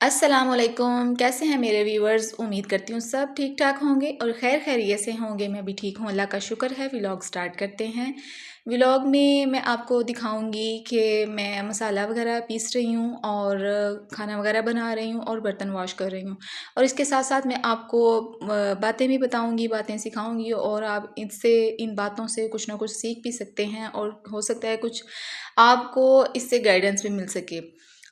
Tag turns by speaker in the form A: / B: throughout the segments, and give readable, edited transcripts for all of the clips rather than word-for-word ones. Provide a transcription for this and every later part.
A: अस्सलामुअलैकुम। कैसे हैं मेरे व्यूवर्स? उम्मीद करती हूँ सब ठीक ठाक होंगे और खैर खैरियत से होंगे। मैं भी ठीक हूँ, अल्लाह का शुक्र है। व्लॉग स्टार्ट करते हैं। व्लॉग में मैं आपको दिखाऊंगी कि मैं मसाला वगैरह पीस रही हूँ और खाना वगैरह बना रही हूँ और बर्तन वॉश कर रही हूँ। और इसके साथ साथ मैं आपको बातें भी बताऊँगी, बातें सिखाऊँगी और आप इससे इन बातों से कुछ ना कुछ सीख भी सकते हैं और हो सकता है कुछ आपको इससे गाइडेंस भी मिल सके।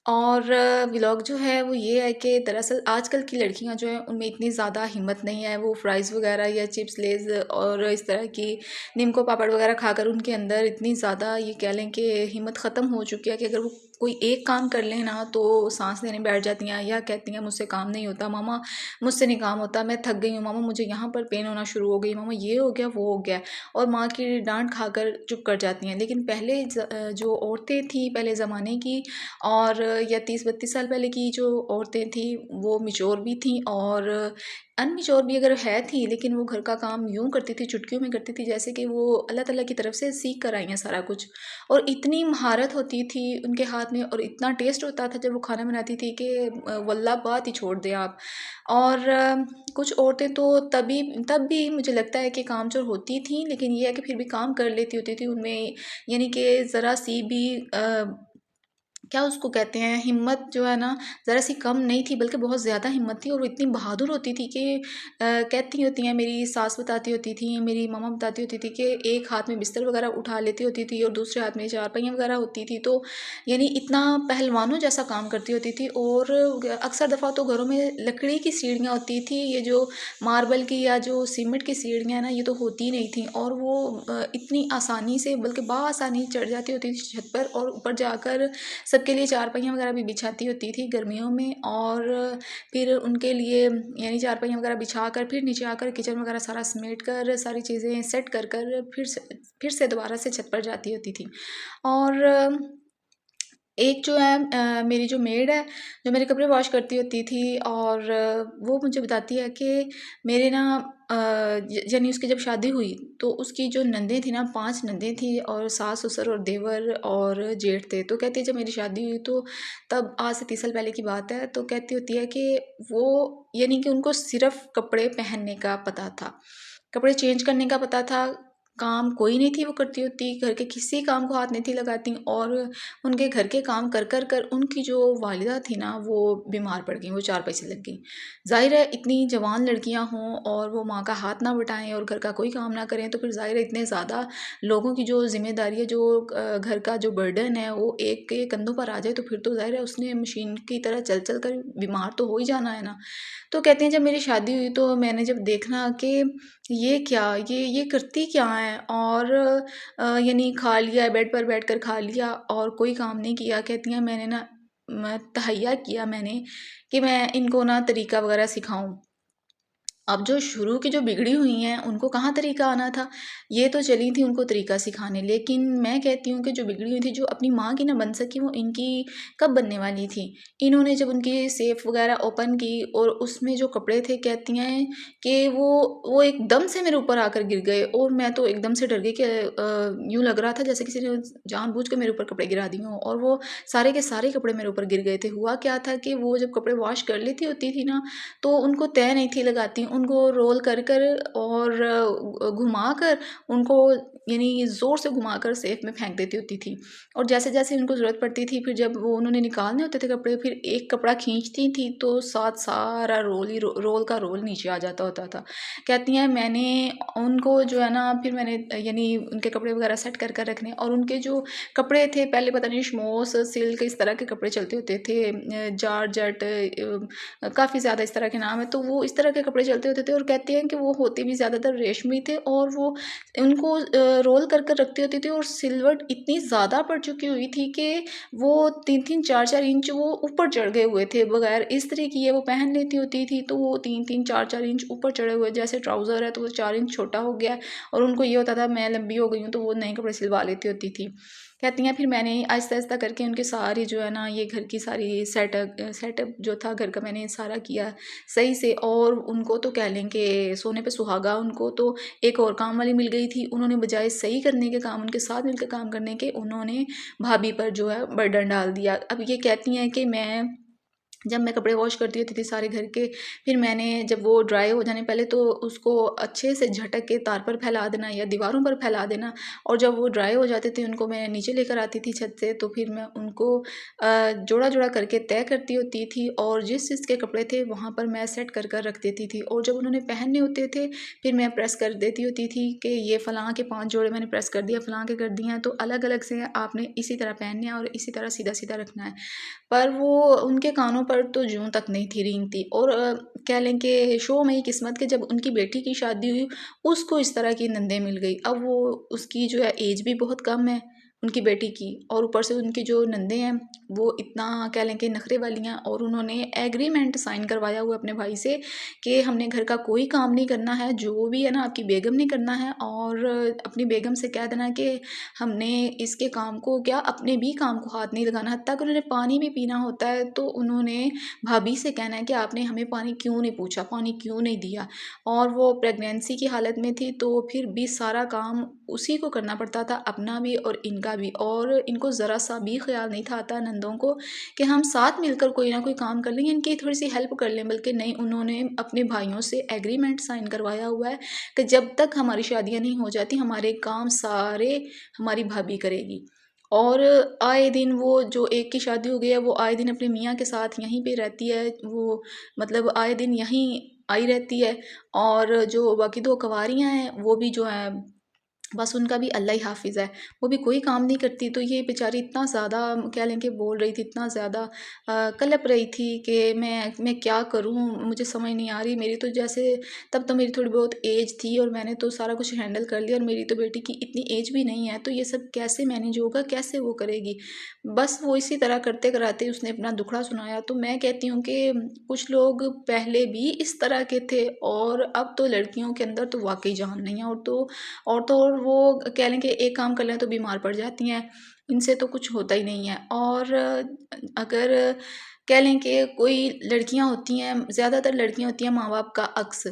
A: और व्लॉग जो है वो ये है कि दरअसल आजकल की लड़कियां जो हैं उनमें इतनी ज़्यादा हिम्मत नहीं है, वो फ्राइज़ वगैरह या चिप्स लेज़ और इस तरह की नीमको पापड़ वगैरह खाकर उनके अंदर इतनी ज़्यादा ये कह लें कि हिम्मत ख़त्म हो चुकी है कि अगर वो कोई एक काम कर लें ना तो सांस लेने बैठ जाती हैं या कहती हैं मुझसे काम नहीं होता मामा, मुझसे नहीं काम होता, मैं थक गई हूँ मामा, मुझे यहाँ पर पेन होना शुरू हो गई मामा, ये हो गया वो हो गया, और माँ की डांट खाकर चुप कर जाती हैं। लेकिन पहले जो औरतें थी पहले ज़माने की और या 30-32 साल पहले की जो औरतें थी वो मिच्योर भी थी और अनमिच्योर भी अगर है थी, लेकिन वो घर का काम यूँ करती थी, चुटकियों में करती थी जैसे कि वो अल्लाह ताला की तरफ से सीख कर आई हैं सारा कुछ। और इतनी महारत होती थी उनके हाथ में और इतना टेस्ट होता था जब वो खाना बनाती थी कि वल्लाह बात ही छोड़ दें आप। और कुछ औरतें तो तब भी मुझे लगता है कि कामचोर होती थी, लेकिन ये है कि फिर भी काम कर लेती होती थी उनमें, यानी कि ज़रा सी भी क्या उसको कहते हैं, हिम्मत जो है ना ज़रा सी कम नहीं थी बल्कि बहुत ज़्यादा हिम्मत थी और वो इतनी बहादुर होती थी कि कहती होती हैं, मेरी सास बताती होती थी, मेरी मामा बताती होती थी कि एक हाथ में बिस्तर वगैरह उठा लेती होती थी और दूसरे हाथ में चारपाइयाँ वगैरह होती थी, तो यानी इतना पहलवानों जैसा काम करती होती थी। और अक्सर दफ़ा तो घरों में लकड़ी की सीढ़ियाँ होती थी, ये जो मार्बल की या जो सीमेंट की सीढ़ियाँ ना ये तो होती नहीं थी, और वो इतनी आसानी से बल्कि बाआसानी चढ़ जाती होती थी छत पर और ऊपर जाकर सबके लिए चारपाइयाँ वगैरह भी बिछाती होती थी गर्मियों में। और फिर उनके लिए यानी चारपाइयाँ वगैरह बिछा कर फिर नीचे आकर किचन वगैरह सारा समेट कर सारी चीज़ें सेट कर कर फिर से दोबारा से छत पर जाती होती थी। और एक जो है मेरी जो मेड है जो मेरे कपड़े वॉश करती होती थी, और वो मुझे बताती है कि मेरे ना यानी उसकी जब शादी हुई तो उसकी जो नंदें थी ना, 5 नंदें थी और सास ससुर और देवर और जेठ थे। तो कहती है जब मेरी शादी हुई तो तब आज से 30 साल पहले की बात है, तो कहती होती है कि वो यानी कि उनको सिर्फ कपड़े पहनने का पता था, कपड़े चेंज करने का पता था, काम कोई नहीं थी वो करती होती, घर के किसी काम को हाथ नहीं थी लगाती। और उनके घर के काम कर कर कर उनकी जो वालिदा थी ना वो बीमार पड़ गई, वो चारपाई से लग गई। ज़ाहिर है इतनी जवान लड़कियां हों और वो माँ का हाथ ना बटाएं और घर का कोई काम ना करें, तो फिर ज़ाहिर है इतने ज़्यादा लोगों की जो जिम्मेदारी है, जो घर का जो बर्डन है वो एक के कंधों पर आ जाए, तो फिर तो ज़ाहिर है उसने मशीन की तरह चल चल कर बीमार तो हो ही जाना है ना। तो कहते हैं जब मेरी शादी हुई तो मैंने जब देखना कि ये क्या, ये करती क्या है, और यानी खा लिया, बेड पर बैठकर खा लिया और कोई काम नहीं किया। कहती हैं मैंने ना तहैया किया मैंने कि मैं इनको ना तरीका वगैरह सिखाऊं। अब जो शुरू की जो बिगड़ी हुई हैं उनको कहाँ तरीका आना था, ये तो चली थी उनको तरीका सिखाने, लेकिन मैं कहती हूँ कि जो बिगड़ी हुई थी, जो अपनी माँ की ना बन सकी, वो इनकी कब बनने वाली थी। इन्होंने जब उनकी सेफ वगैरह ओपन की और उसमें जो कपड़े थे, कहती हैं कि वो एकदम से मेरे ऊपर आकर गिर गए और मैं तो एकदम से डर गई कि यूँ लग रहा था जैसे किसी ने जानबूझ के मेरे ऊपर कपड़े गिरा दिए हों, और वो सारे के सारे कपड़े मेरे ऊपर गिर गए थे। हुआ क्या था कि वो जब कपड़े वॉश कर लेती होती थी ना तो उनको तय नहीं थी लगाती, उनको रोल कर कर और घुमा कर उनको यानी ज़ोर से घुमा कर सेफ में फेंक देती होती थी। और जैसे जैसे उनको ज़रूरत पड़ती थी, फिर जब वो उन्होंने निकालने होते थे कपड़े, फिर एक कपड़ा खींचती थी तो साथ सारा रोल का रोल नीचे आ जाता होता था। कहती हैं मैंने उनको जो है ना, फिर मैंने यानी उनके कपड़े वगैरह सेट कर कर रखने, और उनके जो कपड़े थे पहले पता नहीं शमोस सिल्क इस तरह के कपड़े चलते होते थे, जारजट काफ़ी ज़्यादा इस तरह के नाम है, तो वो इस तरह के कपड़े चलते होते थे और कहते हैं कि वो होते भी ज़्यादातर रेशमी थे और वो उनको रोल कर कर रखती होती थी। और सिलवट इतनी ज़्यादा पड़ चुकी हुई थी कि वो 3-3 4-4 इंच वो ऊपर चढ़ गए हुए थे, बगैर इस्त्री किए वो पहन लेती होती थी, तो वो 3-3 4-4 इंच ऊपर चढ़े हुए, जैसे ट्राउज़र है तो वो 4 इंच छोटा हो गया है, और उनको ये होता था मैं लंबी हो गई हूँ, तो वो नए कपड़े सिलवा लेती होती थी। कहती हैं फिर मैंने आहिस्ता आहिस्ता करके उनके सारी जो है ना ये घर की सारी सेटअप जो था घर का, मैंने सारा किया सही से। और उनको तो कह लें कि सोने पे सुहागा, उनको तो एक और काम वाली मिल गई थी, उन्होंने बजाय सही करने के काम, उनके साथ मिलकर काम करने के, उन्होंने भाभी पर जो है बर्डन डाल दिया। अब ये कहती हैं कि मैं जब मैं कपड़े वॉश करती होती थी सारे घर के, फिर मैंने जब वो ड्राई हो जाने पहले तो उसको अच्छे से झटक के तार पर फैला देना या दीवारों पर फैला देना, और जब वो ड्राई हो जाते थे उनको मैं नीचे लेकर आती थी छत से, तो फिर मैं उनको जोड़ा जोड़ा करके तय करती होती थी, और जिस चीज़ के कपड़े थे वहाँ पर मैं सेट कर कर रख देती थी, और जब उन्होंने पहनने होते थे फिर मैं प्रेस कर देती होती थी कि ये फ़लाँ के 5 जोड़े मैंने प्रेस कर दिया, फ़लाँ के कर दिए हैं, तो अलग अलग से आपने इसी तरह पहनने हैं और इसी तरह सीधा सीधा रखना है। पर वो उनके कानों पर तो जूं तक नहीं थी रेंगती, और कह लें कि शो में ही किस्मत के जब उनकी बेटी की शादी हुई, उसको इस तरह की नंदें मिल गई। अब वो उसकी जो है एज भी बहुत कम है उनकी बेटी की, और ऊपर से उनकी जो नंदें हैं वो इतना कह लें कि नखरे वाली हैं, और उन्होंने एग्रीमेंट साइन करवाया हुआ अपने भाई से कि हमने घर का कोई काम नहीं करना है, जो भी है ना आपकी बेगम ने करना है, और अपनी बेगम से कह देना कि हमने इसके काम को क्या अपने भी काम को हाथ नहीं लगाना। हत्ता कि उन्होंने पानी भी पीना होता है तो उन्होंने भाभी से कहना है कि आपने हमें पानी क्यों नहीं पूछा, पानी क्यों नहीं दिया। और वो प्रेगनेंसी की हालत में थी तो फिर भी सारा काम उसी को करना पड़ता था, अपना भी और इनका भी, और इनको ज़रा सा भी ख्याल नहीं था आता नंदों को कि हम साथ मिलकर कोई ना कोई काम कर लेंगे, इनकी थोड़ी सी हेल्प कर लें। बल्कि नहीं, उन्होंने अपने भाइयों से एग्रीमेंट साइन करवाया हुआ है कि जब तक हमारी शादियाँ नहीं हो जाती हमारे काम सारे हमारी भाभी करेगी। और आए दिन वो जो एक की शादी हो गई है वो आए दिन अपने मियाँ के साथ यहीं पे रहती है, वो मतलब आए दिन यहीं आई रहती है। और जो बाकी 2 कँवारियाँ हैं वो भी जो हैं बस उनका भी अल्लाह ही हाफ़िज़ है, वो भी कोई काम नहीं करती। तो ये बेचारी इतना ज़्यादा कह लें कि बोल रही थी, इतना ज़्यादा कलप रही थी कि मैं क्या करूँ, मुझे समझ नहीं आ रही। मेरी तो जैसे तब तो मेरी थोड़ी बहुत एज थी और मैंने तो सारा कुछ हैंडल कर लिया, और मेरी तो बेटी की इतनी एज भी नहीं है, तो ये सब कैसे मैनेज होगा, कैसे वो करेगी। बस वो इसी तरह करते कराते उसने अपना दुखड़ा सुनाया। तो मैं कहती हूँ कि कुछ लोग पहले भी इस तरह के थे, और अब तो लड़कियों के अंदर तो वाकई जान नहीं है, और वो कह लें कि एक काम कर लें तो बीमार पड़ जाती हैं, इनसे तो कुछ होता ही नहीं है। और अगर कह लें कि कोई लड़कियां होती हैं, ज़्यादातर लड़कियां होती हैं माँ बाप का अक्स,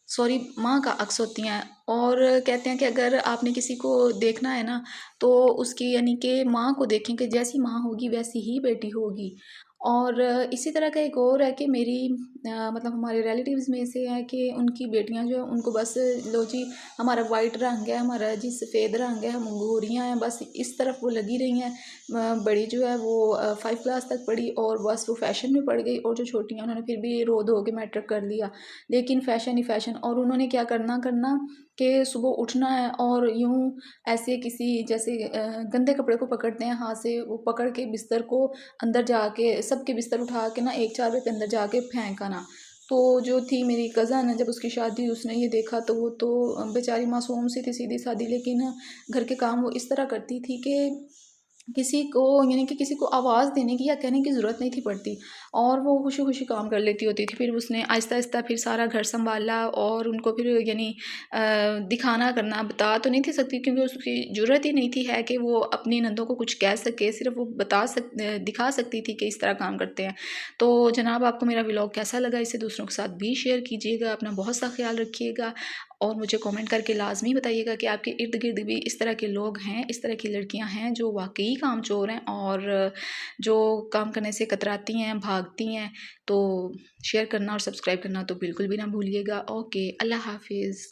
A: सॉरी माँ का अक्स होती हैं, और कहते हैं कि अगर आपने किसी को देखना है ना तो उसकी यानी कि माँ को देखें कि जैसी माँ होगी वैसी ही बेटी होगी। और इसी तरह का एक और है कि मेरी मतलब हमारे रिलेटिव्स में से है कि उनकी बेटियां जो है उनको बस लो जी हमारा वाइट रंग है, हमारा जी सफ़ेद रंग है, हम गोरियाँ हैं, बस इस तरफ वो लगी रही हैं। बड़ी जो है वो 5 क्लास तक पढ़ी और बस वो फैशन में पड़ गई, और जो छोटी हैं उन्होंने फिर भी रो धो के मैट्रिक कर लिया, लेकिन फ़ैशन ही फ़ैशन। और उन्होंने क्या करना करना कि सुबह उठना है और यूँ ऐसे किसी जैसे गंदे कपड़े को पकड़ते हैं हाथ से, वो पकड़ के बिस्तर को अंदर जाके सबके बिस्तर उठा के ना एक चादर के अंदर जाके फेंक आना। तो जो थी मेरी कज़न है, जब उसकी शादी उसने ये देखा तो वो तो बेचारी मासूम सी थी, सीधी सादी, लेकिन घर के काम वो इस तरह करती थी कि किसी को यानी कि किसी को आवाज़ देने की या कहने की ज़रूरत नहीं थी पड़ती, और वो खुशी खुशी काम कर लेती होती थी। फिर उसने आहिस्ता आहिस्ता फिर सारा घर संभाला, और उनको फिर यानी दिखाना करना बता तो नहीं थी सकती क्योंकि उसकी ज़रूरत ही नहीं थी है कि वो अपनी नंदों को कुछ कह सके, सिर्फ वो दिखा सकती थी कि इस तरह काम करते हैं। तो जनाब आपको मेरा व्लॉग कैसा लगा, इसे दूसरों के साथ भी शेयर कीजिएगा, अपना बहुत सा ख्याल रखिएगा, और मुझे कमेंट करके लाजमी बताइएगा कि आपके इर्द गिर्द भी इस तरह के लोग हैं, इस तरह की लड़कियां हैं जो वाकई कामचोर हैं और जो काम करने से कतराती हैं, भागती हैं। तो शेयर करना और सब्सक्राइब करना तो बिल्कुल भी ना भूलिएगा। ओके, अल्लाह हाफिज़।